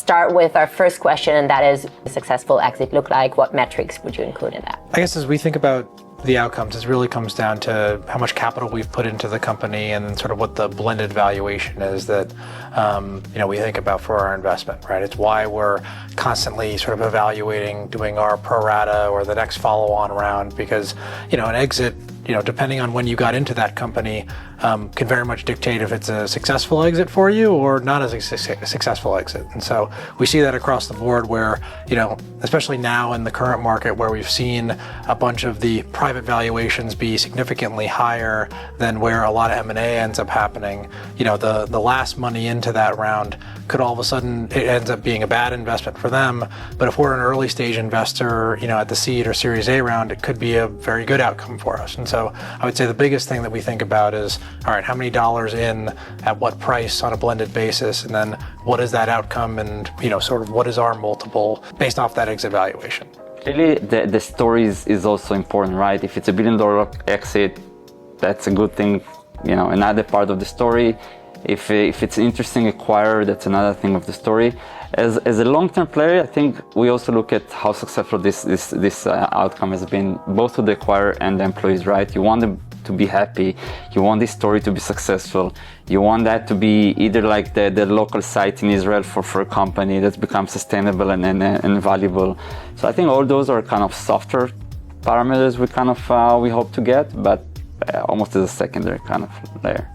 start with our first question, and that is, a successful exit look like? What metrics would you include in that? I guess as we think about the outcomes, it really comes down to how much capital we've put into the company and sort of what the blended valuation is that we think about for our investment, right? It's why we're constantly sort of evaluating, doing our pro rata or the next follow-on round, because an exit, depending on when you got into that company, can very much dictate if it's a successful exit for you or not as a successful exit. And so we see that across the board where, especially now in the current market where we've seen a bunch of the private valuations be significantly higher than where a lot of M&A ends up happening, the last money into that round could all of a sudden, it ends up being a bad investment for them. But if we're an early stage investor, at the seed or Series A round, it could be a very good outcome for us. And so I would say the biggest thing that we think about is, all right, how many dollars in at what price on a blended basis? And then what is that outcome? And, sort of what is our multiple based off that exit valuation? Really, the story is also important, right? If it's $1 billion exit, that's a good thing, another part of the story. If it's an interesting acquirer, that's another thing of the story. As a long-term player, I think we also look at how successful this outcome has been, both to the acquirer and the employees, right? You want them to be happy. You want this story to be successful. You want that to be either like the local site in Israel for a company that's become sustainable and valuable. So I think all those are kind of softer parameters we hope to get, but almost as a secondary kind of layer.